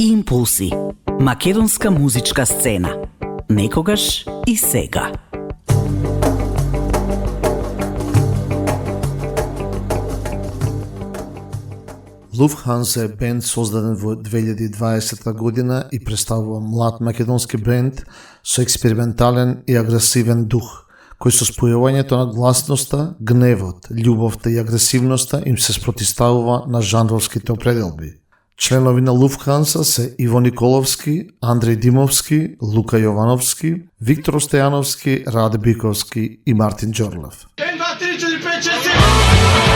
Импулси. Македонска музичка сцена. Некогаш и сега. Lufthansa е бенд создаден во 2020 година и представува млад македонски бенд со експериментален и агресивен дух, кој со спојувањето на гласноста, гневот, љубовта и агресивноста им се спротивставува на жанровските определби. Членови на Lufthansa се Иво Николовски, Андреј Димовски, Лука Јовановски, Виктор Стојановски, Раде Биковски и Мартин Џорлев. 1, 2, 3, 4, 5, 6, 7.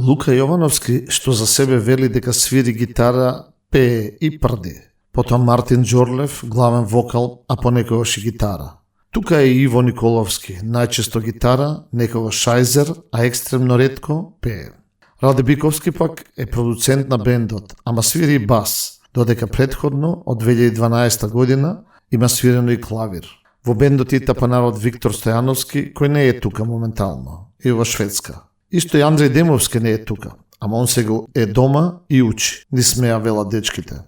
Лука Јовановски, што за себе вели дека свири гитара, пее и прди. Потоа Мартин Џорлев, главен вокал, а понекогаш и гитара. Тука е Иво Николовски, најчесто гитара, некогаш шајзер, а екстремно ретко пее. Раде Биковски пак е продуцент на бендот, ама свири и бас, додека предходно, од 2012 година, има свирено и клавир. Во бендот и тапанарот Виктор Стојановски, кој не е тука моментално, и во Шведска. Исто и Андреј Демовски не е тука, ама он сега е дома и учи, ни смеа велат дечките.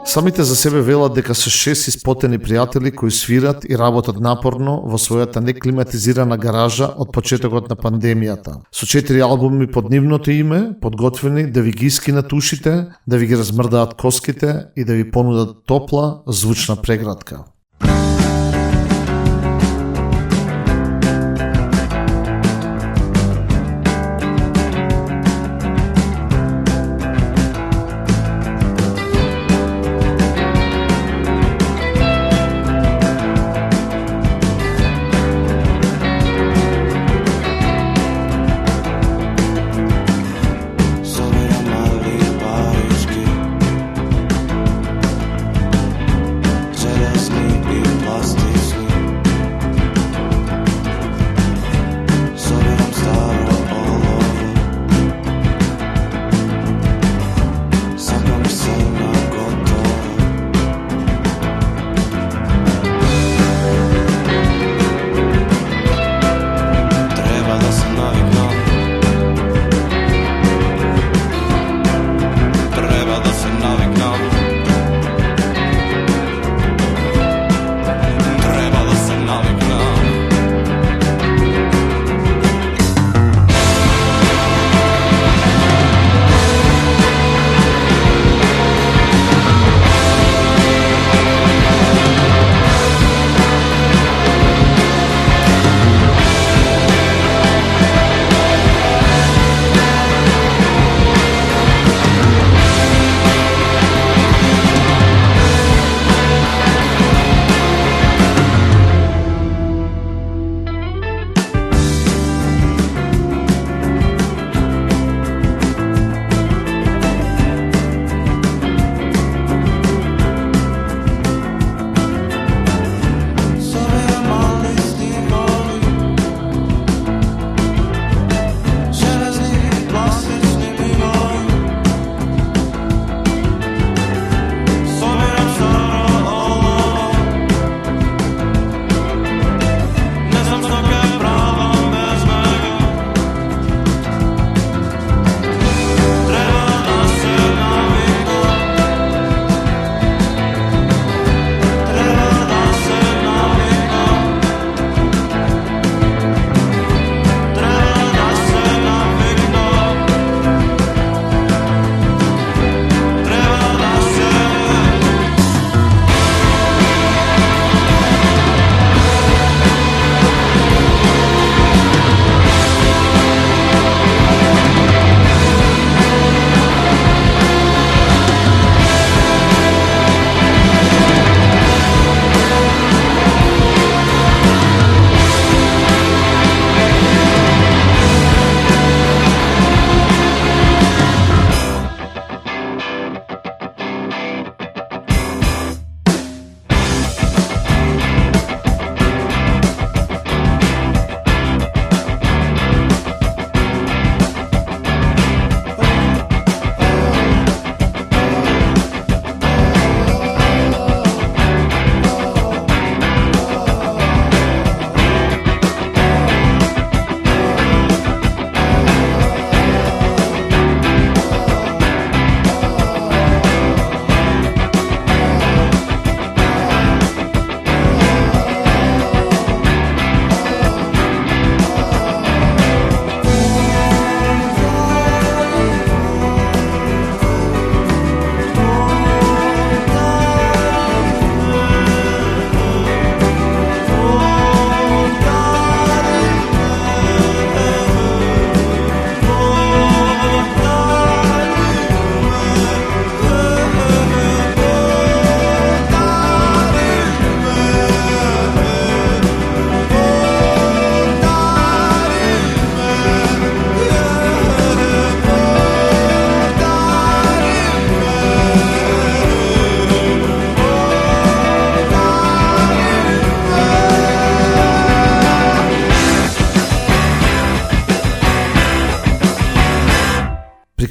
Самите за себе велат дека се 6 испотени пријатели кои свират и работат напорно во својата неклиматизирана гаража од почетокот на пандемијата. Со 4 албуми под нивното име, подготвени да ви ги искинат ушите, да ви ги размрдаат коските и да ви понудат топла, звучна преградка.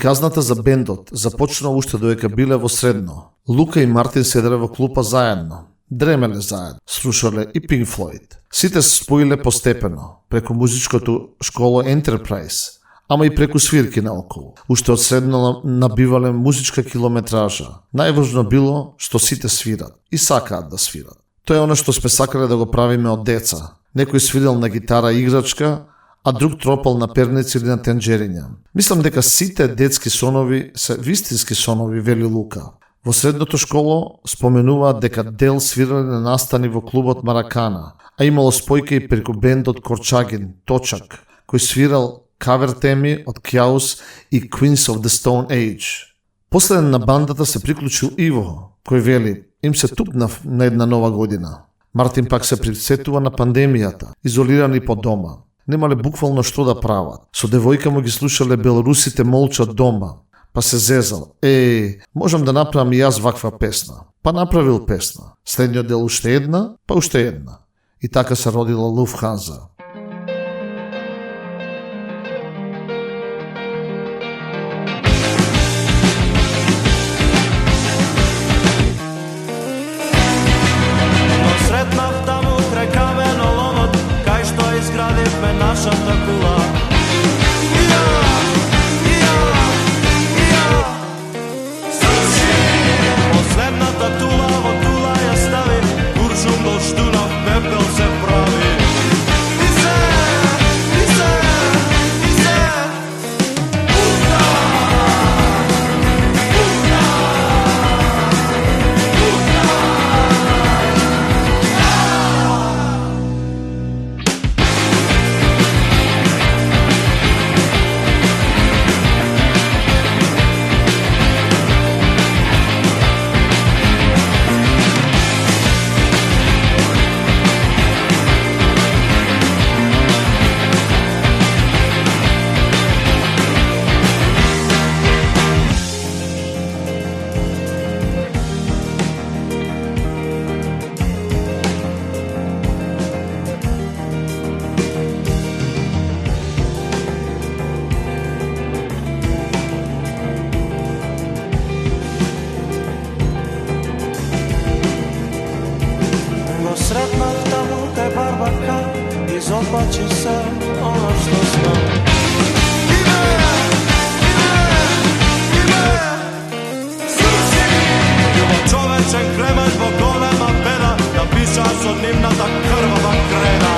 Приказната за бендот започна уште додека биле во средно. Лука и Мартин седеле во клупа заедно. Дремеле заедно, слушале и Pink Floyd. Сите се споиле постепено, преку музичкото школо Enterprise, ама и преку свирки наоколу. Уште од средно набивале музичка километража. Најважно било што сите свират и сакаат да свират. Тоа е она што сме сакале да го правиме од деца. Некој свирил на гитара играчка, а друг тропал на перници или на тенџериња. Мислам дека сите детски сонови се вистински сонови, вели Лука. Во средното школо споменуваат дека дел свирале на настани во клубот Маракана, а имало спојка и преку бендот Корчагин, Точак, кој свирал кавер теми од Кјаус и Queens of the Stone Age. Последен на бандата се приклучил Иво, кој вели: им се тупнав на една нова година. Мартин пак се присетува на пандемијата, изолирани по дома. Немале буквално што да прават. Со девојка му ги слушале белорусите молчат дома. Па се зезал: можам да направам и јас ваква песна. Па направил песна. Следниот дел уште една, па уште една. И така се родила Луфтханза. Сретнав таму крај каменоломот, кај што изградивме нашата кула. Последната тула во тула ја стави, куршум до штунав пепел се прави. И се, пука, сретнав таму кај барбака, изопачи се она што знам. Човечен кремет во голема беда, да пиша со нивната крвава крена.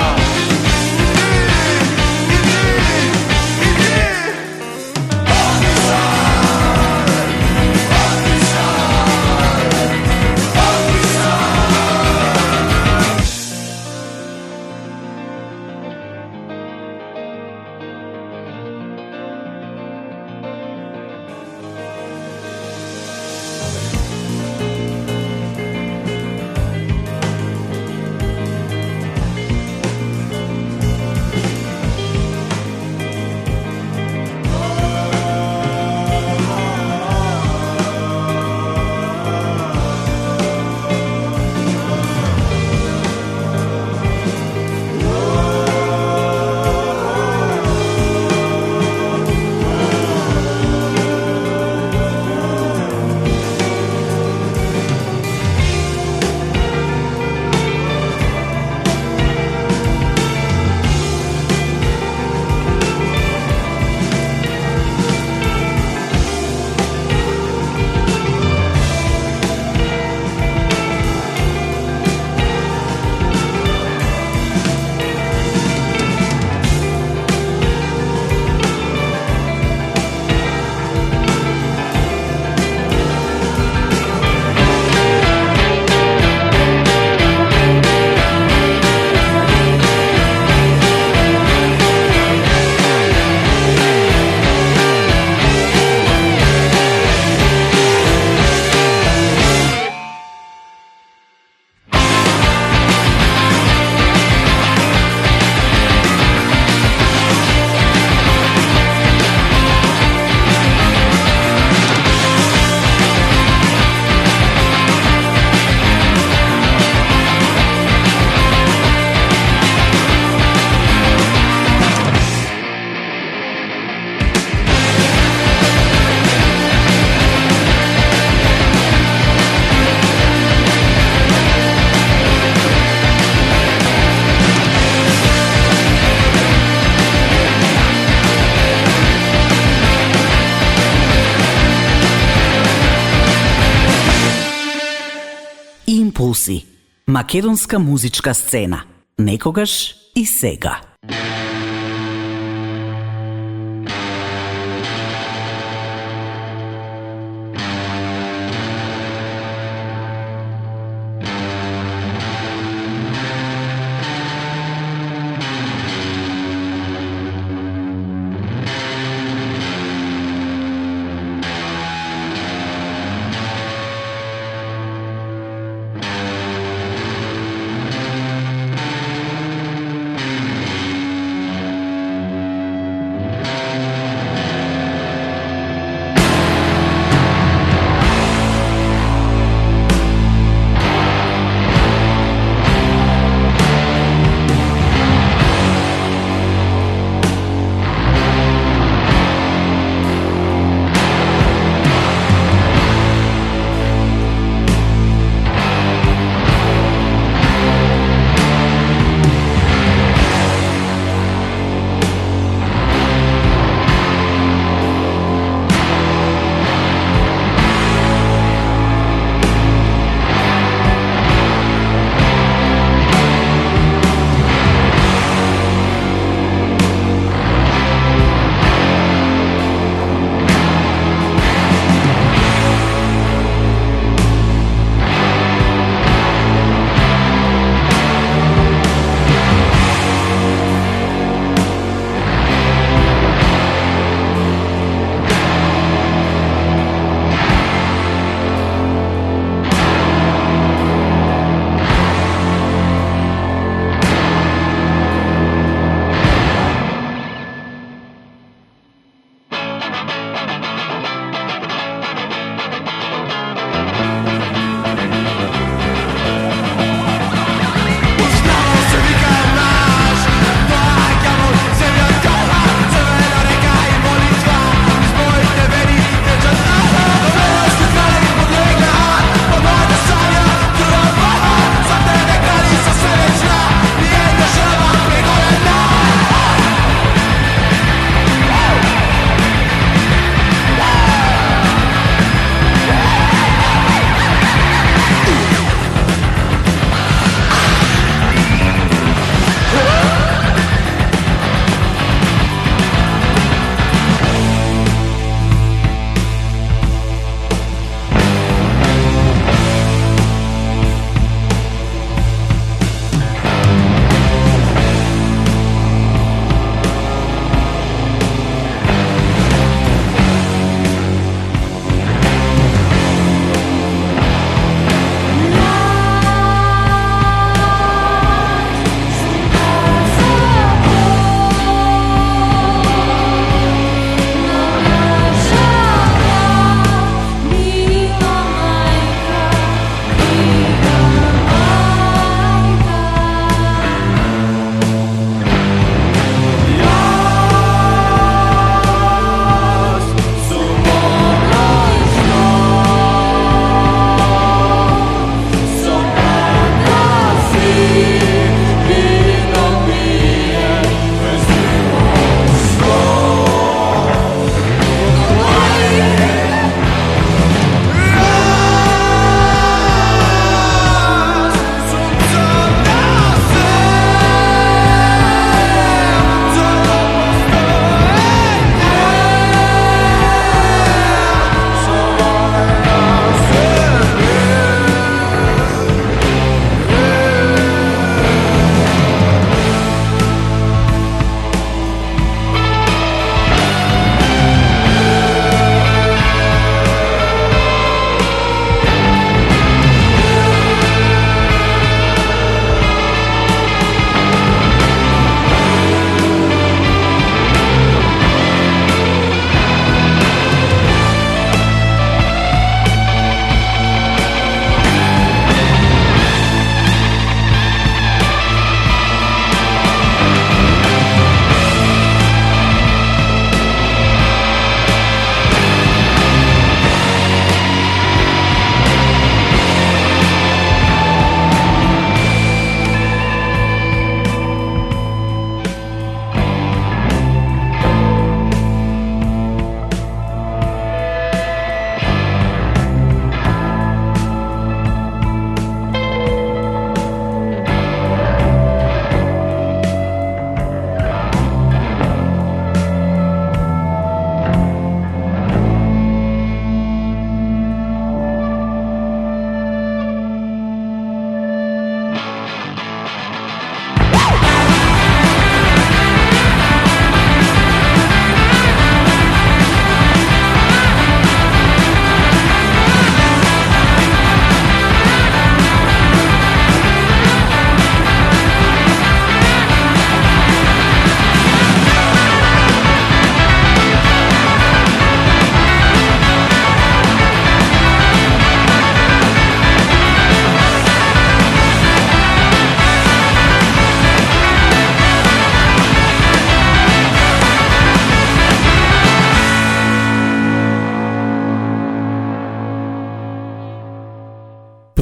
Импулси. Македонска музичка сцена. Некогаш и сега.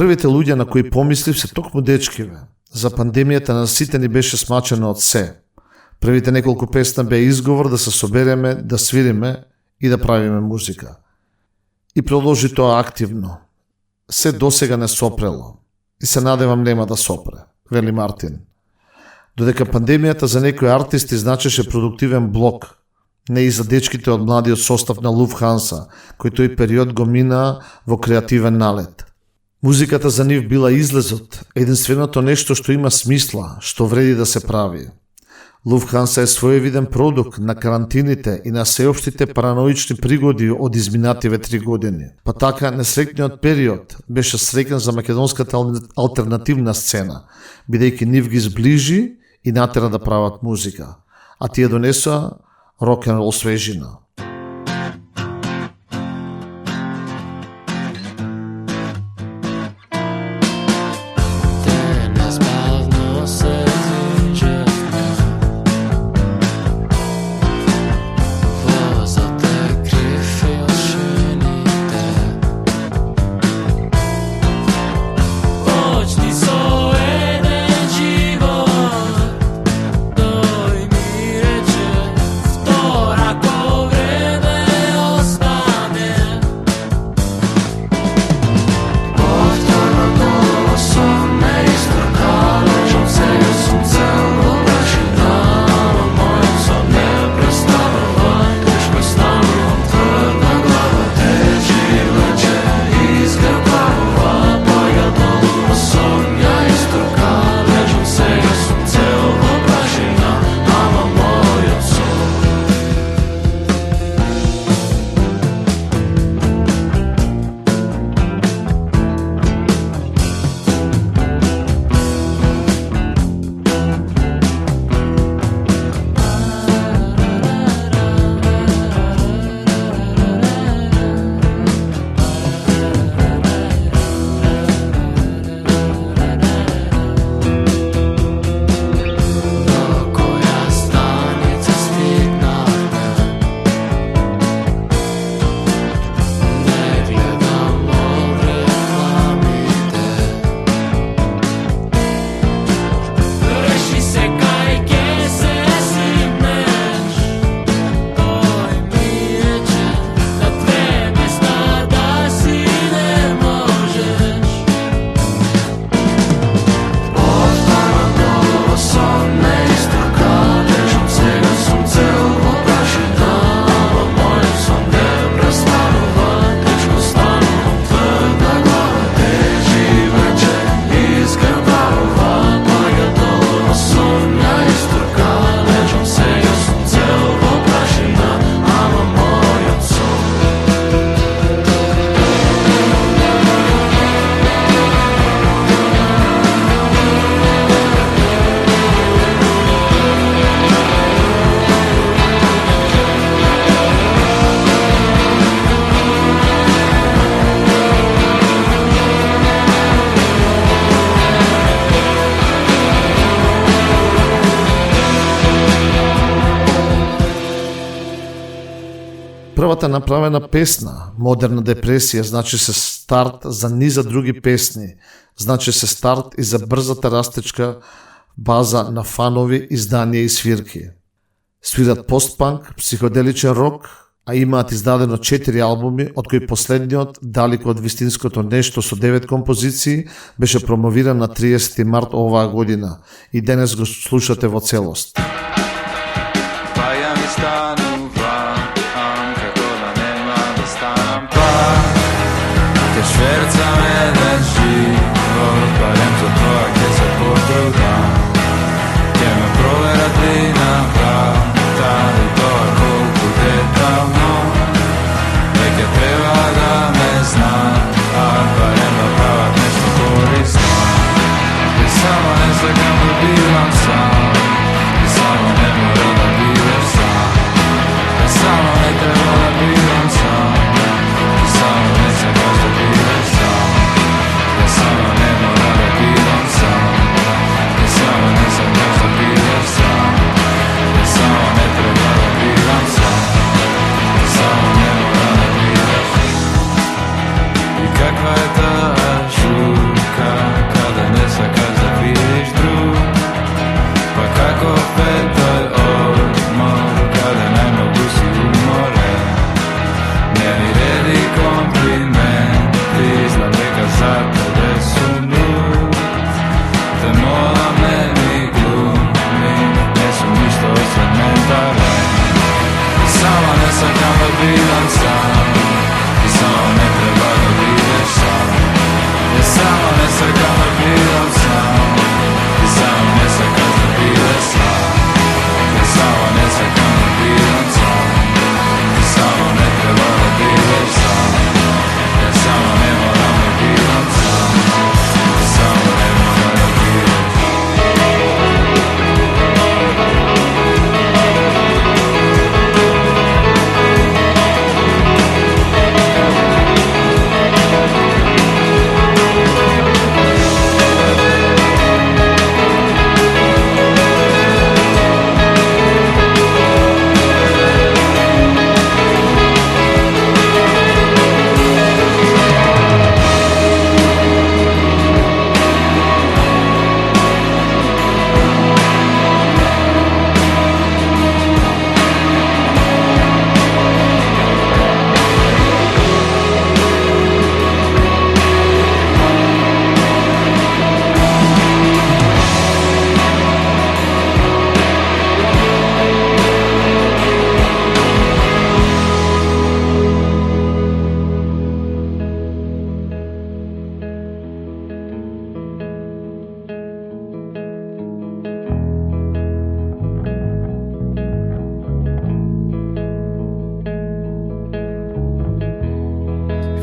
Првите луѓе на кои помислив се токму дечкиве. За пандемијата на сите ни беше смачено од се. Првите неколку песна беа изговор да се собереме, да свириме и да правиме музика. И продолжи тоа активно. Се досега не сопрело. И се надевам нема да сопре, вели Мартин. Додека пандемијата за некои артисти значеше продуктивен блок, не и за дечките од младиот состав на Луфханса, кој тој период го мина во креативен налет. Музиката за нив била излезот, единственото нешто што има смисла, што вреди да се прави. Луфханса е своевиден продукт на карантините и на сеопштите параноични пригоди од изминативе 3 години. Па така, несреќниот период беше среќен за македонската алтернативна сцена, бидејќи нив ги зближи и натера да прават музика, а тие донесоа рок-н-рол свежина. Првата направена песна, Модерна депресија, значи се старт за низа други песни, значи се старт и за брзата растечка база на фанови, изданија и свирки. Свират постпанк, психоделичен рок, а имаат издадено 4 албуми, од кои последниот, далеко од вистинското нешто со 9 композиции, беше промовиран на 30 март оваа година и денес го слушате во целост. Švercam jedan život, barem za to, gdje se potrudam, gdje me proverati na vrata, i to koliko detaljno, neke treba da me zna, a barem da pravat nešto korisno, i samo ne slagam da bivam sam, i samo ne moram da budeš sam, i samo ne treba da bivam sam, i samo ne slagam da budeš sam, i samo ne moram da bivam sam, i samo ne slagam da budeš sam. za tebe su nut. Te mola meni glumim, ne su ništa osved mentale. I sama ne sakam da bivam sam, i samo ne treba da budeš sam. Ja samo ne sakam da bivam sam, i samo ne sakam da budeš sam. Ja samo ne sakam da bivam sam, i samo ne treba da budeš sam. Ja samo ne moram da bivam sam, i samo ne moram da budeš.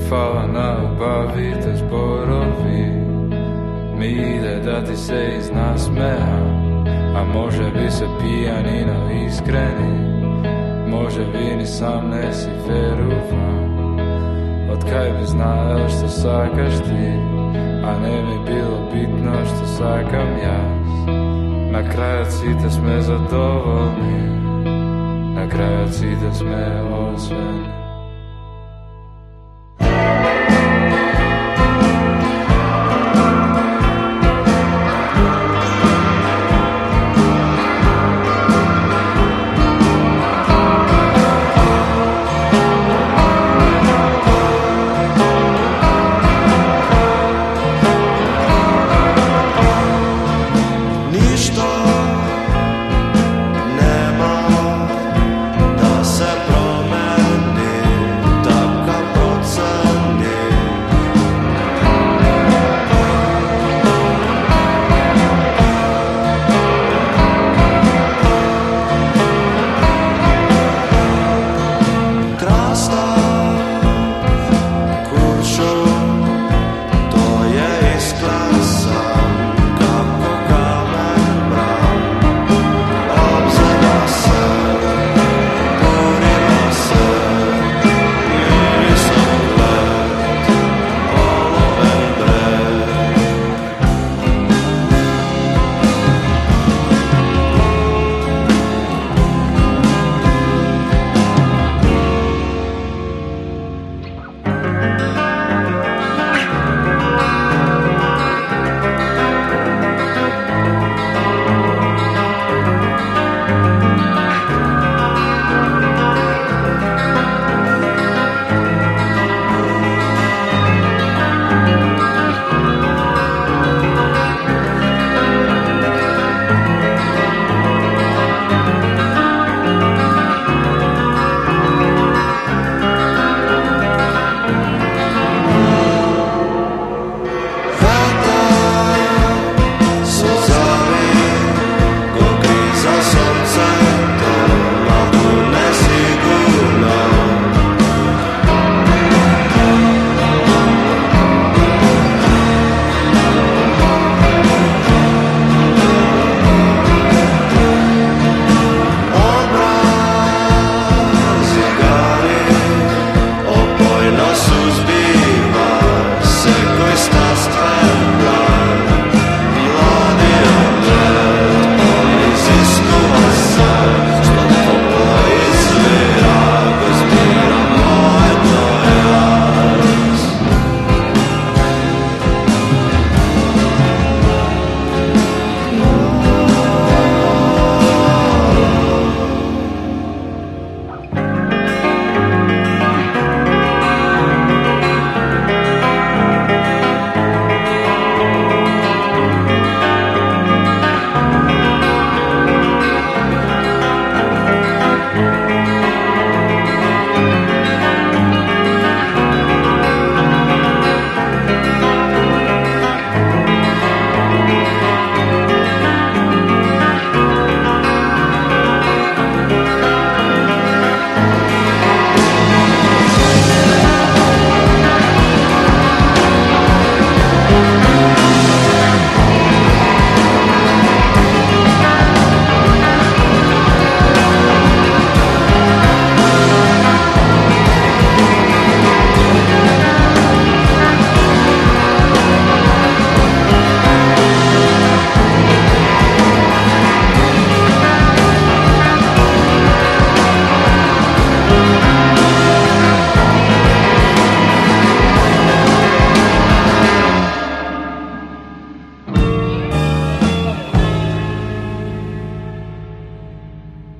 Fala na ubavite zborovi, mi ide da ti se iz nas smeha. A može bi se pijanina iskreni, može bi ni sam ne si verovan. Od kaj bi znao što sakaš ti, a ne mi bilo bitno što sakam jaz. Na kraju cite sme zadovoljni, na kraju cite sme osveni. Nema da se promeni.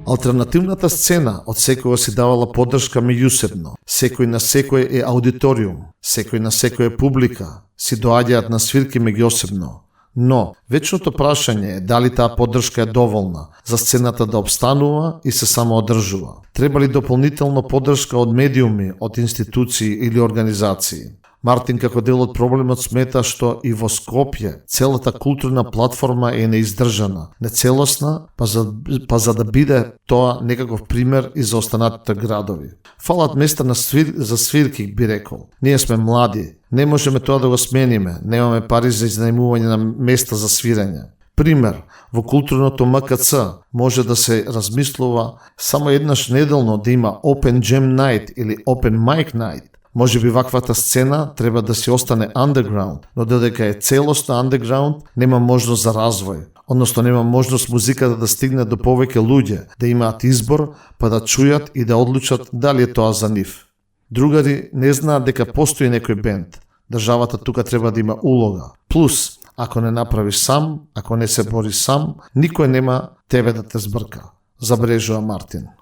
Алтернативната сцена од секој си давала поддршка меѓусебно. Секој на секој е аудиториум, секој на секој е публика, си доаѓаат на свирки меѓусебно. Но, вечното прашање е дали таа поддршка е доволна за сцената да обстанува и се самоодржува. Треба ли дополнително поддршка од медиуми, од институции или организации? Мартин како дел од проблемот смета што и во Скопје целата културна платформа е неиздржана, нецелосна, па за да биде тоа некаков пример и за останатите градови. Фалат места за свирки, би рекол. Ние сме млади, не можеме тоа да го смениме, немаме пари за изнајмување на места за свирење. Пример, во културното МКЦ може да се размислува само еднаш неделно да има Open Jam Night или Open Mic Night. Може би ваквата сцена треба да си остане underground, но додека е целосно underground, нема можност за развој. Односно нема можност музиката да стигне до повеќе луѓе, да имаат избор, па да чујат и да одлучат дали е тоа за нив. Другари не знаат дека постои некој бенд. Државата тука треба да има улога. Плюс, ако не направиш сам, ако не се бори сам, никој нема тебе да те збрка, забрежува Мартин.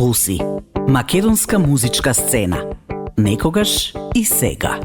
Слуси, македонска музичка сцена. Некогаш и сега.